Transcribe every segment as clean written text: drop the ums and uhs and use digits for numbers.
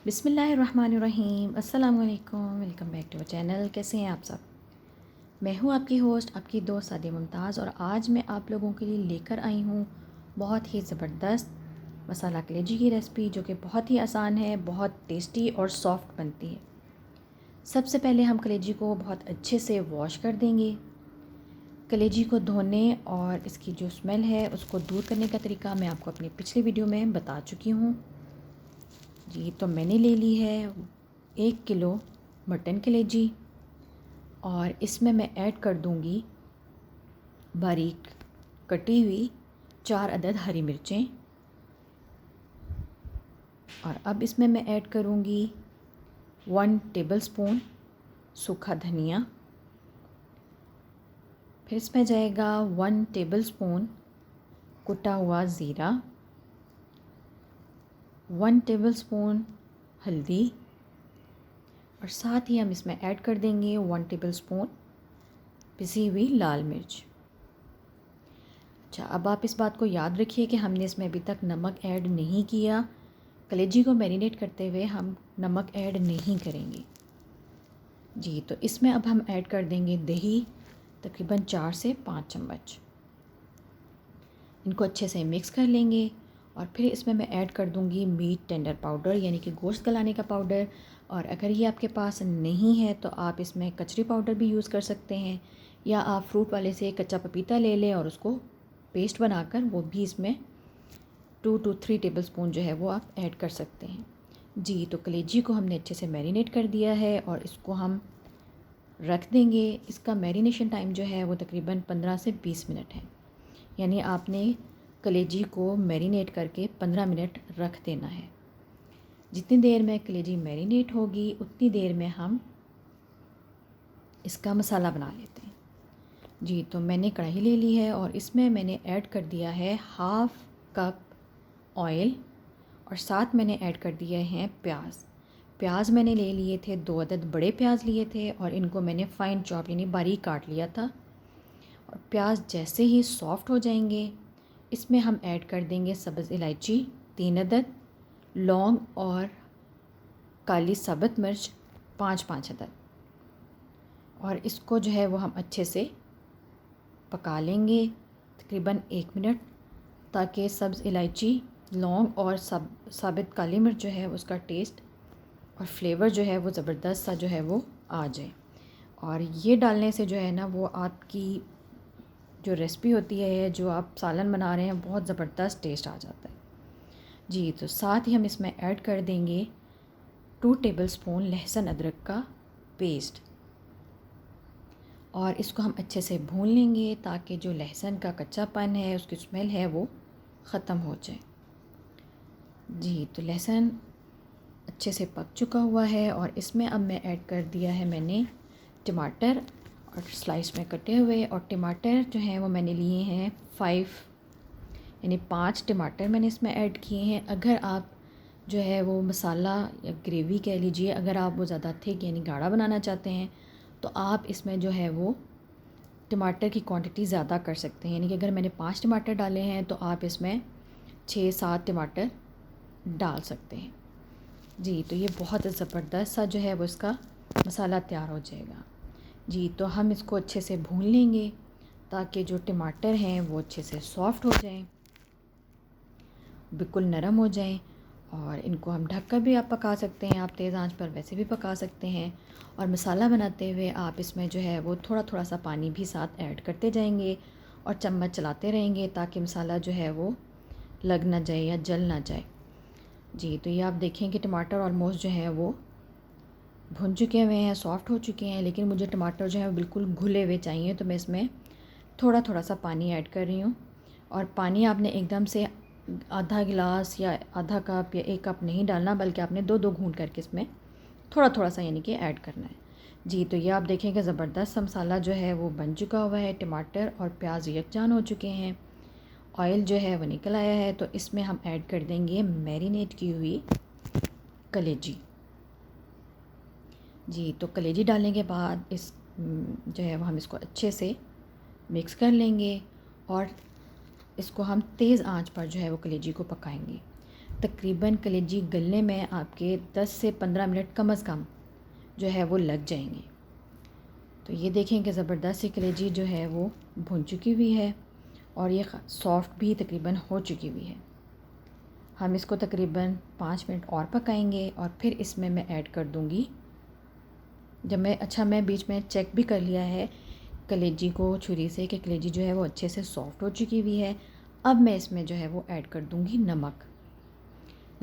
बिस्मिल्लाहिर्रहमानिर्रहीम। अस्सलाम वालेकुम। Welcome back to our channel. कैसे हैं आप सब? मैं हूँ आपकी होस्ट, आपकी दोस्त सादिया मुमताज़, और आज मैं आप लोगों के लिए लेकर आई हूँ बहुत ही ज़बरदस्त मसाला कलेजी की रेसिपी, जो कि बहुत ही आसान है, बहुत टेस्टी और सॉफ्ट बनती है। सबसे पहले हम कलेजी को बहुत अच्छे से वॉश कर देंगे। कलेजी को धोने और इसकी जो स्मेल है उसको दूर करने का तरीका मैं आपको अपनी पिछली वीडियो में बता चुकी हूँ जी। तो मैंने ले ली है 1 किलो मटन कलेजी, और इसमें मैं ऐड कर दूंगी बारीक कटी हुई 4 अदद हरी मिर्चें, और अब इसमें मैं ऐड करूंगी 1 टेबलस्पून सूखा धनिया। फिर इसमें जाएगा 1 टेबलस्पून कुटा हुआ ज़ीरा, 1 टेबलस्पून हल्दी, और साथ ही हम इसमें ऐड कर देंगे 1 टेबलस्पून पिसी हुई लाल मिर्च। अच्छा, अब आप इस बात को याद रखिए कि हमने इसमें अभी तक नमक ऐड नहीं किया। कलेजी को मैरिनेट करते हुए हम नमक ऐड नहीं करेंगे जी। तो इसमें अब हम ऐड कर देंगे दही, तकरीबन 4 से 5 चम्मच। इनको अच्छे से मिक्स कर लेंगे, और फिर इसमें मैं ऐड कर दूंगी मीट टेंडर पाउडर, यानी कि गोश्त गलाने का पाउडर। और अगर ये आपके पास नहीं है तो आप इसमें कचरी पाउडर भी यूज़ कर सकते हैं, या आप फ्रूट वाले से कच्चा पपीता ले लें और उसको पेस्ट बनाकर वो भी इसमें 2 to 3 टेबलस्पून जो है वो आप ऐड कर सकते हैं जी। तो कलेजी को हमने अच्छे से मैरिनेट कर दिया है और इसको हम रख देंगे। इसका मैरिनेशन टाइम जो है वो तकरीबन 15 से 20 मिनट है, यानी आपने कलेजी को मैरिनेट करके 15 मिनट रख देना है। जितनी देर में कलेजी मैरिनेट होगी उतनी देर में हम इसका मसाला बना लेते हैं जी। तो मैंने कढ़ाई ले ली है और इसमें मैंने ऐड कर दिया है 1/2 कप ऑयल, और साथ मैंने ऐड कर दिए हैं प्याज मैंने ले लिए थे 2 अदद बड़े प्याज लिए थे, और इनको मैंने फ़ाइन चॉप यानी बारीक काट लिया था। और प्याज जैसे ही सॉफ़्ट हो जाएंगे इसमें हम ऐड कर देंगे सब्ज़ इलायची 3 अदद, लौंग और काली साबुत मिर्च 5-5 अदद, और इसको जो है वो हम अच्छे से पका लेंगे तकरीबन 1 मिनट, ताकि सब्ज़ इलायची, लौंग और साबुत काली मिर्च जो है उसका टेस्ट और फ्लेवर जो है वो ज़बरदस्त सा जो है वो आ जाए। और ये डालने से जो है ना वो आपकी जो रेसिपी होती है, जो आप सालन बना रहे हैं, बहुत ज़बरदस्त टेस्ट आ जाता है जी। तो साथ ही हम इसमें ऐड कर देंगे 2 टेबलस्पून लहसुन अदरक का पेस्ट, और इसको हम अच्छे से भून लेंगे ताकि जो लहसुन का कच्चापन है, उसकी स्मेल है, वो ख़त्म हो जाए जी। तो लहसुन अच्छे से पक चुका हुआ है, और इसमें अब मैं ऐड कर दिया है मैंने टमाटर, और स्लाइस में कटे हुए, और टमाटर जो हैं वो मैंने लिए हैं 5, यानी 5 टमाटर मैंने इसमें ऐड किए हैं। अगर आप जो है वो मसाला या ग्रेवी कह लीजिए, अगर आप वो ज़्यादा थिक यानी गाढ़ा बनाना चाहते हैं तो आप इसमें जो है वो टमाटर की क्वांटिटी ज़्यादा कर सकते हैं। यानी कि अगर मैंने 5 टमाटर डाले हैं तो आप इसमें 6-7 टमाटर डाल सकते हैं जी। तो ये बहुत ज़बरदस्त सा जो है वो इसका मसाला तैयार हो जाएगा जी। तो हम इसको अच्छे से भून लेंगे ताकि जो टमाटर हैं वो अच्छे से सॉफ़्ट हो जाएं, बिल्कुल नरम हो जाएं। और इनको हम ढक कर भी आप पका सकते हैं, आप तेज़ आंच पर वैसे भी पका सकते हैं। और मसाला बनाते हुए आप इसमें जो है वो थोड़ा थोड़ा सा पानी भी साथ ऐड करते जाएंगे और चम्मच चलाते रहेंगे ताकि मसाला जो है वो लग ना जाए या जल ना जाए जी। तो ये आप देखें कि टमाटर ऑलमोस्ट जो है वो भुन चुके हुए हैं, सॉफ़्ट हो चुके हैं, लेकिन मुझे टमाटर जो है बिल्कुल घुले हुए चाहिए, तो मैं इसमें थोड़ा थोड़ा सा पानी ऐड कर रही हूँ। और पानी आपने एकदम से आधा गिलास या आधा कप या 1 कप नहीं डालना, बल्कि आपने 2-2 घूंट करके इसमें थोड़ा थोड़ा सा यानी कि ऐड करना है जी। तो ये आप देखें कि ज़बरदस्त सा मसाला जो है वो बन चुका हुआ है, टमाटर और प्याज यकजान हो चुके हैं, ऑयल जो है वो निकल आया है। तो इसमें हम ऐड कर देंगे मैरिनेट की हुई कलेजी जी। तो कलेजी डालने के बाद इस जो है वो हम इसको अच्छे से मिक्स कर लेंगे, और इसको हम तेज़ आंच पर जो है वो कलेजी को पकाएंगे। तकरीबन कलेजी गलने में आपके 10 से 15 मिनट कम अज़ कम जो है वो लग जाएंगे। तो ये देखें कि ज़बरदस्त सी कलेजी जो है वो भुन चुकी हुई है और ये सॉफ़्ट भी तकरीबन हो चुकी हुई है। हम इसको तकरीबन 5 मिनट और पकाएंगे और फिर इसमें मैं ऐड कर दूंगी, मैं बीच में चेक भी कर लिया है कलेजी को छुरी से कि कलेजी जो है वो अच्छे से सॉफ़्ट हो चुकी हुई है। अब मैं इसमें जो है वो ऐड कर दूंगी नमक।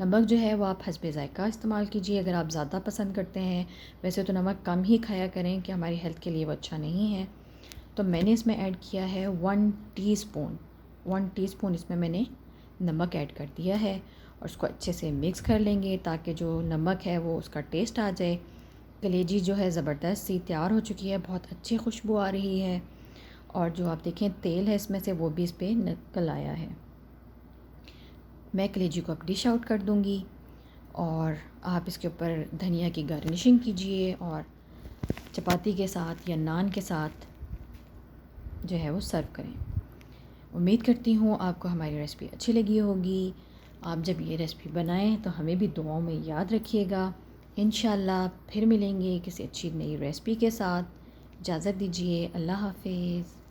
नमक जो है वो आप हस्बे ज़ायक़ा इस्तेमाल कीजिए अगर आप ज़्यादा पसंद करते हैं। वैसे तो नमक कम ही खाया करें कि हमारी हेल्थ के लिए वो अच्छा नहीं है। तो मैंने इसमें ऐड किया है 1 टीस्पून इसमें मैंने नमक ऐड कर दिया है और उसको अच्छे से मिक्स कर लेंगे ताकि जो नमक है वो उसका टेस्ट आ जाए। कलेजी जो है ज़बरदस्त सी तैयार हो चुकी है, बहुत अच्छी खुशबू आ रही है और जो आप देखें तेल है इसमें से वो भी इस पर निकल आया है। मैं कलेजी को अब डिश आउट कर दूंगी और आप इसके ऊपर धनिया की गार्निशिंग कीजिए और चपाती के साथ या नान के साथ जो है वो सर्व करें। उम्मीद करती हूँ आपको हमारी रेसिपी अच्छी लगी होगी। आप जब ये रेसिपी बनाएं तो हमें भी दुआओं में याद रखिएगा। इंशाल्लाह फिर मिलेंगे किसी अच्छी नई रेसिपी के साथ। इजाज़त दीजिए, अल्लाह हाफ़िज़।